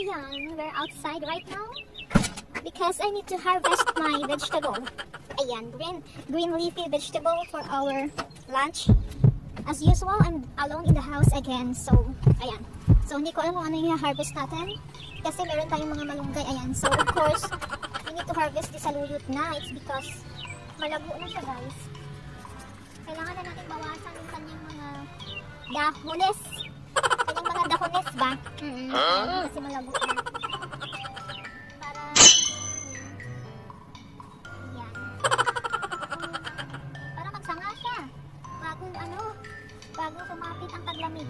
Ayan, we're outside right now because I need to harvest my vegetable. Ayan, green leafy vegetable for our lunch. As usual, I'm alone in the house again. So, ayan. So, hindi ko alam kung ano yung harvest natin. Kasi meron tayong mga malunggay. Ayan. So, of course, we need to harvest this saluyot na. It's because malago na siya, guys. Kailangan na natin bawasan yung kanyang mga dahones. Kanyang mga dahones ba? Kasi malago na. Para, ayan. Para magsanga siya. Bago sumapit ang taglamig.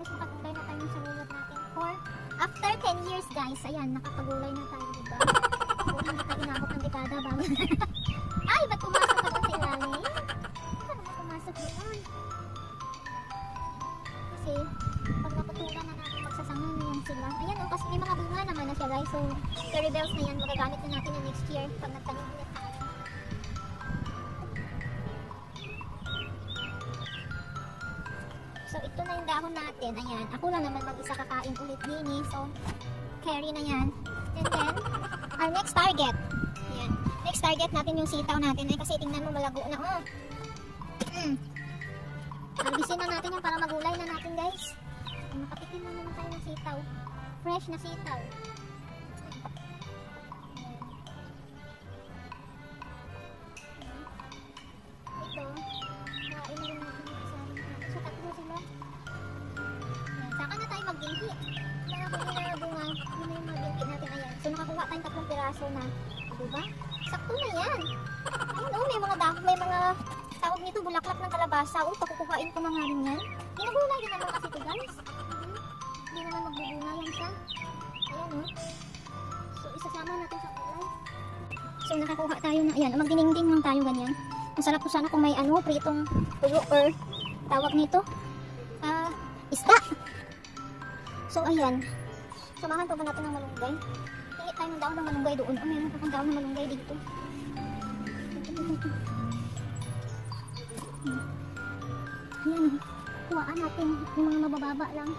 Gusto pagulay na tayo ng saluyot natin for after 10 years, guys. Ayan, nakapagulay na tayo, diba? Kung hindi pa inabot ng dekada bago. Ay, ba't pumasok ka doon sa ilalim? Saan naman pumasok doon? Kasi, pag naputulan na natin magsasanga na yan sila. Ayan, oh, kasi may mga bunga naman na siya, guys. So, cherry bells na yan, magagamit na natin yung next year pag nagtanim ulit tayo. So, ito na yung dahon natin. Ayan. Ako lang naman mag-isa kakain ulit din eh. So, carry na yan. And then, our next target. Ayan. Next target natin yung sitaw natin. Ay, kasi tingnan mo malago na. Oh. Harbisin na natin yan para magulay na natin, guys. Makatikim na naman tayo ng sitaw. Fresh na sitaw. Ito. Kain na rin natin. So, tatlo sila. Ayan. Saka na tayo mag-binhi. Kaya kung yun na bunga, yun na yung mag-binhi natin. Ayan. So, nakakuha tayong 3 piraso na. Diba? Sakto na yan. Ayun, oh, may mga tawag nito, bulaklak ng kalabasa. Oh, pakukuhain ko na nga rin yan. Ginagulay din naman kasi ito, guys. Hindi naman magbubunga yan siya. Ayan, oh. So, isasama natin sa kulay. So, nakakuha tayo na, ayan, magdiningding lang tayo ganyan. Ang sarap po sana kung may pritong tuyo or tawag nito, isda. So, ayan. Samahan pa ba natin ng malunggay? Hingit tayo ng daon ng malunggay doon. Oh, meron pa pang daon ng malunggay dito. Ayan. Kuhaan natin yung mga mabababa lang.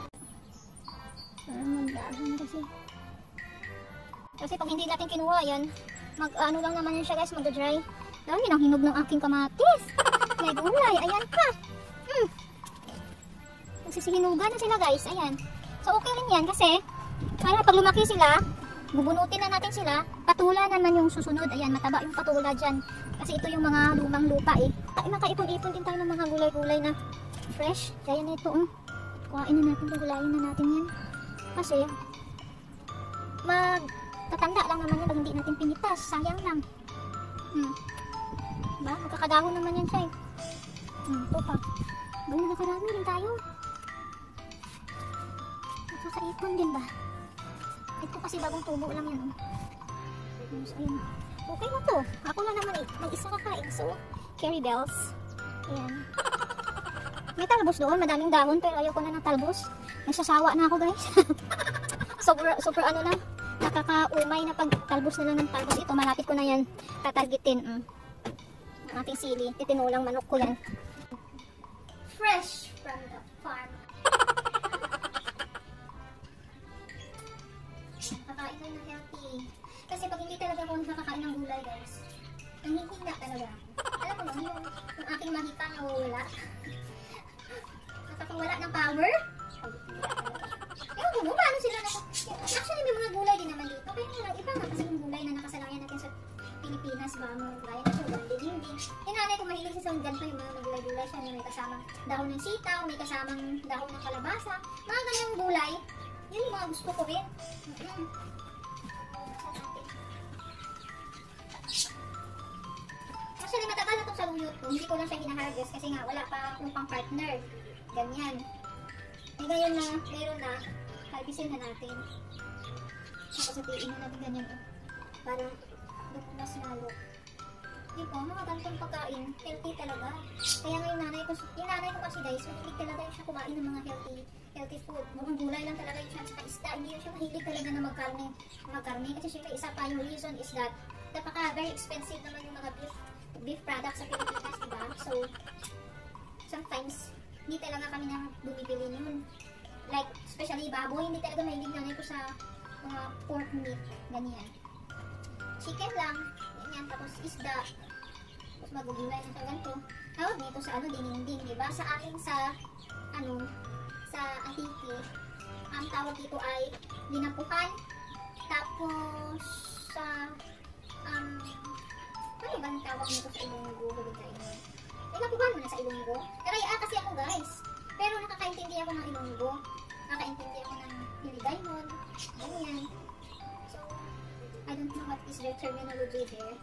Para magdahon kasi. Kasi pag hindi natin kinuha yan, mag-ano lang naman yun siya, guys, mag-dry. Dami ng hinog ng aking kamatis. May gulay. Ayan pa. Nagsisihinugan na sila, guys. Ayan. So, okay rin yan kasi para pag lumaki sila, bubunutin na natin sila. Patula naman yung susunod. Ayan, mataba yung patula dyan. Kasi ito yung mga lumang lupa eh. Makaipon-ipon din tayo ng mga gulay-gulay na fresh. Kaya na ito. Kuhain na natin. Gulayin na natin yan. Kasi, magtatanda lang naman yan pag hindi natin pinitas. Sayang lang. Diba? Magkakadahon naman yan siya eh. Ito pa. Bali, nakakarami rin tayo. Nakakaipon din ba? Ito kasi bagong tubo lang yan. So, ayun. Okay na to. Ako na naman mag-isa kakain. So, cherry bells. Ayan. May talbos doon. Madaming dahon. Pero ayaw ko na ng talbos. Nagsasawa na ako, guys. super ano na. Nakakaumay na pag talbos na lang ng talbos. Ito, malapit ko na yan tatargetin. Ating sili. Titinulang manok ko yan. Fresh from the farm. Kakain tayo ng healthy. Kasi pag hindi talaga ako nakakain ng gulay, guys, nanghihina talaga. Alam mo naman yung aking mahika nawawala. Nakakawala ng power. Ewan mo, paano sila actually, may mga gulay din naman dito. Kaya nga, iba nga kasi yung gulay na nakasanayan natin sa Pilipinas ba, mga gaya na siya, hindi. Yung nanay ko mahilig sa sundan pa yung mga gulay-gulay siya. May kasamang dahon ng sitaw, may kasamang dahon ng kalabasa. Mga ganyang gulay, yun yung mga gusto ko rin. Actually, matagal na itong saluyot ko. Hindi ko lang siya hinaharvest kasi nga wala pa akong pang partner. Ganyan. Eh ngayon na, meron na, harvestin na natin. Tapos sabihin na natin ganyan. Para mas lalo. Di po, mga ganitong pagkain, healthy talaga. Kaya nga yung nanay ko kasi, guys, mahilig talaga yung siya kumain ng mga healthy food. Mukhang gulay lang talaga yung siya sa isda. Hindi siya mahilig talaga na magkarne. Kasi syempre isa pa yung reason is that very expensive naman yung mga beef products sa Pilipinas, diba? So, sometimes, hindi talaga kami na bumibili yun. like, especially baboy, hindi talaga mahilig nanay ko sa mga pork meat, ganyan. Chicken lang, ganyan, tapos isda, tapos magugulay na sa ganito. Tawag dito sa ano, dinding, diba? Sa akin sa, ano, sa Atiki, ang tawag dito ay dinapukan, tapos sa, ano ba ang tawag nito sa Ilonggo? Gawin sa inyo. Dinapukan mo na sa Ilonggo. Karaya kasi ako guys, pero nakakaintindi ako ng Ilonggo, nakakaintindi ako ng Hiligaynon, ganyan. So, I don't know what is their terminology there.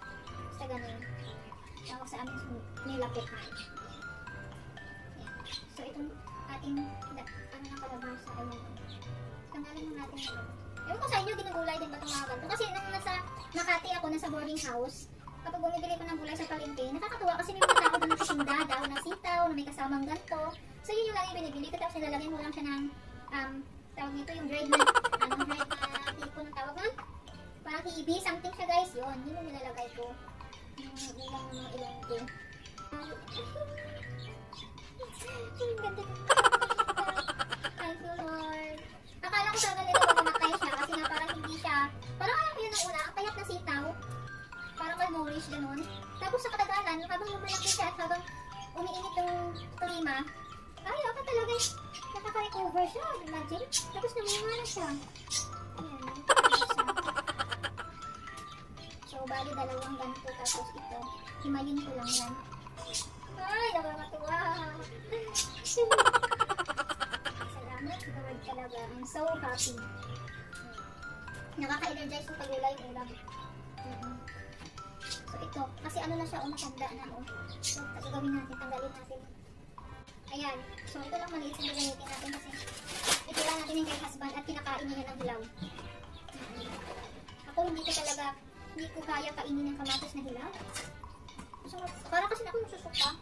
Basta ganun. Tawag sa amin nilapukan. Yan. So, itong ating, ano na kalabasa, ayun. Tanggalin mo natin ito. Ewan ko sa inyo, ginugulay din ba itong mga ganito? Kasi nung nasa Makati ako, nasa boarding house, kapag bumibili ko ng gulay sa palengke, nakakatuwa kasi may mga tao doon nakasinda, daw ng sitaw, na may kasamang ganito. So, yun yung lagi binibili ko. Tapos nilalagyan mo lang siya ng, tawag nito yung dried na, dried na tipo ng tawag nun? Parang hibi, something siya guys. Yun yung nilalagay ko. Yung ilang mga Ilonggo. Ang ganda dito. Thank you Lord. Akala ko talaga nito mamatay siya kasi nga parang hindi siya, parang alam ko yun ang una, ang payat na sitaw. Parang malnourished ganun. Tapos sa katagalan, habang lumalaki siya at habang umiinit yung klima, ay, okay talaga. Nakaka-recover siya. Imagine. Tapos namunga na siya. Ayan. So, bali dalawang ganito. Tapos ito. Himayin ko lang yan. Ay, nakakatuwa. Salamat. Lord talaga. I'm so happy. Nakaka-energize yung pagulay yung ulam. So, ito. Kasi ano na siya, matanda na. So, gagawin natin. Tanggalin natin. Ayan. So, ito lang maliit na gagamitin natin kasi ito lang natin yung kay husband at kinakain niya ng hilaw. Ako hindi ko kaya kainin ng kamatis na hilaw. So, parang kasi ako nasusuka.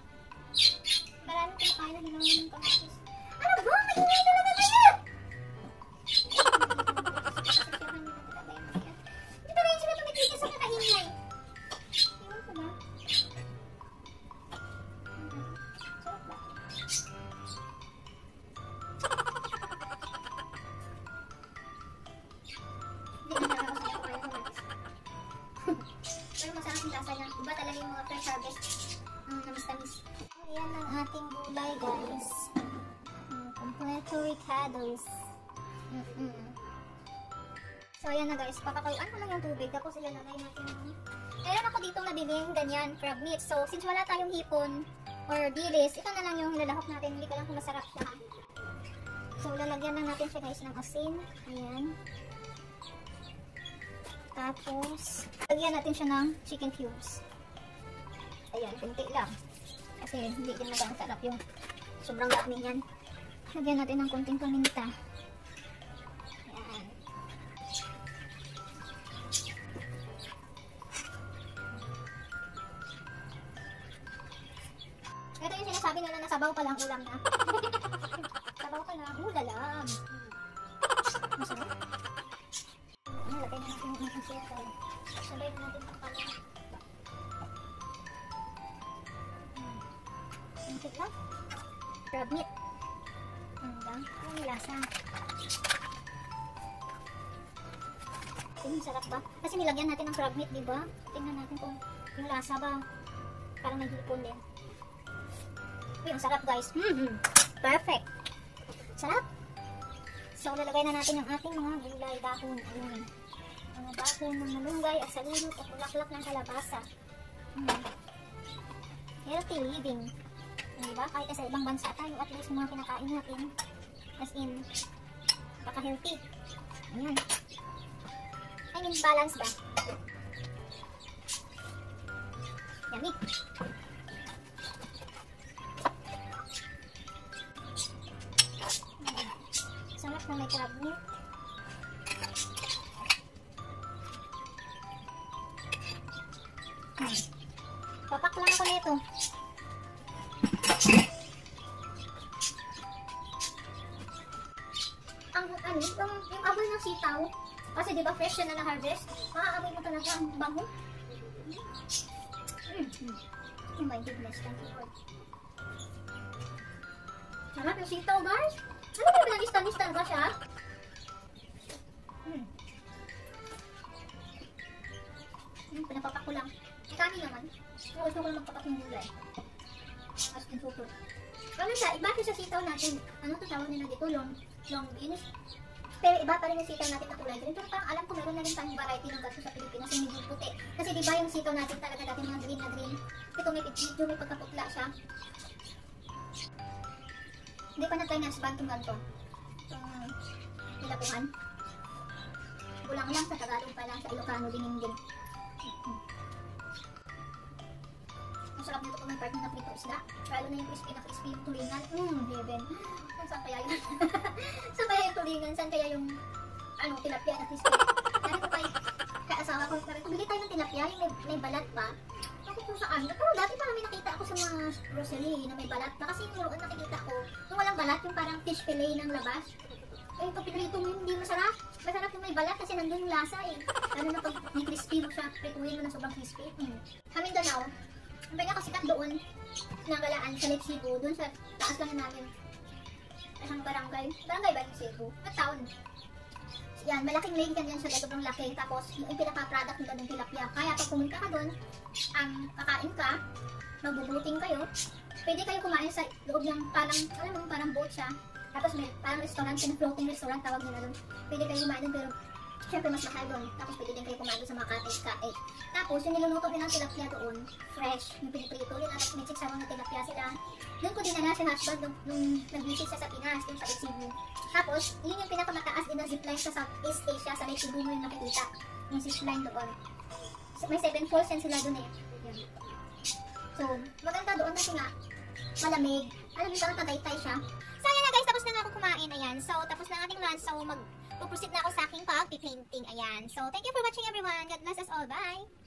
Marami ko kaya na hilaw ng kamatis. Ano ba? Maingay talaga kaya! Hindi talaga yung sila tumitigil sa kakaingay. Iwan ko ba? Sarap ba? Pero masarap yung lasa niya. Iba talaga yung mga fresh harvest. Namis-tamis. Ayan ang ating gulay guys. Completo ricados. So ayan na guys. Papakuluan ko lang yung tubig. Tapos ilalagay natin yung... Meron ako ditong nabiling ganyan crab meat. So since wala tayong hipon or dilis, ito na lang yung hilalahok natin. Hindi ko lang kung masarap siya. So lalagyan lang natin siya guys ng asin. Ayan. Tapos, lagyan natin siya ng chicken cubes. Ayan, kunti lang. Kasi hindi din magandang sarap yung sobrang dami yan. Lagyan natin ng kunting paminta. Ayan. Ito yung sinasabi nila na sabaw pa lang ulam na. Sabaw pa lang, ulalam. Masarap. Lagay na natin yung sitaw. Sabay na natin ang pala. Kunti lang. Crab meat. Hanggang yung lasa. Sarap ba? Kasi nilagyan natin ng crab meat, diba? Tingnan natin kung yung lasa ba. Parang may hipon din. Uy, ang sarap guys. Perfect. Sarap. So, lalagay na natin ang ating mga gulay dahon. Ayun. Mga dahon ng malunggay at saluyot at bulaklak ng kalabasa. Healthy living. Diba? Kahit sa ibang bansa tayo, at least mga kinakain natin. As in, baka-healthy. Ayan. I mean, balance ba? Yummy. Sarap na may crab meat. Papak lang ako nito. Yung amoy ng sitaw, kasi diba fresh na na-harvest, makaamoy mo talaga ang bango. Oh my goodness, thank you Lord. Sarap yung sitaw guys. Ano ba pinag-istan-istan ba siya? Pinapapak ko lang. Kami naman. Gusto ko lang magpapak ng gulay. As in super. Ano siya? Iba siya sa sitaw natin. Ano ito tawag nila dito? Long beans. Pero iba pa rin yung sitaw natin na kulay green. Pero parang alam ko meron na rin tayong variety ng ganito sa Pilipinas yung medyo puti. Kasi diba yung sitaw natin talaga dati mga green na green. Ito medyo may pagkaputla siya. Hindi pa na-try na sa bantong ganito. Itong nilapuhan. Kulang lang sa Tagalog pa lang sa Ilocano din. Masarap nito kung may part na prito isda. Lalo na yung crispy na crispy yung tulingan. Heaven. Saan kaya yun? Saan kaya yung tulingan? Saan kaya yung tilapia na crispy? Dati ko kay asawa ko, bili tayo ng tilapia, yung may balat pa. Bakit kung saan? Pero dati pa kami nakita ako sa mga grocery na may balat pa. Kasi yung roon nakikita ko, yung walang balat, yung parang fish fillet ng labas. Eh, ito pinrito mo yun, hindi masarap. Masarap yung may balat kasi nandun yung lasa eh. Lalo na pag may crispy mo siya, prituhin mo na sobrang crispy. Kami Danao, ang kanya kasikat doon ng Galaan sa Lake Cebu, doon sa taas lang namin. Isang barangay ba yung Cebu? At town. Yan, malaking lake yan siya, sobrang laki. Tapos, yung pinaka-product nila ng tilapia. Kaya pag pumunta ka doon, kakain ka, magbubuting kayo, pwede kayo kumain sa loob ng parang boat siya. Tapos may parang restaurant, floating restaurant tawag nila doon. Pwede kayo kumain doon pero syempre mas mahal doon. Tapos pwede din kayo kumain doon sa mga cottage. Tapos yung niluluto nilang tilapia doon, fresh, yung piniprito nila, tapos may chiksawang na tilapia sila. Doon ko dinala si husband nung nag-visit siya sa Pinas, yung sa Lake Cebu. Tapos, yun yung pinakamataas din na zipline sa Southeast Asia, sa Lake Cebu mo yung nakikita. Yung zipline doon. May 7 falls yan sila doon eh. So, maganda doon kasi nga, malamig. Alam mo, parang tatay-tay siya. So, ayan na guys, tapos na nga ako kumain. Ayan. So, tapos na ating lunch. So, mag-proceed na ako sa aking pag-painting. Ayan. So, thank you for watching everyone. God bless us all. Bye!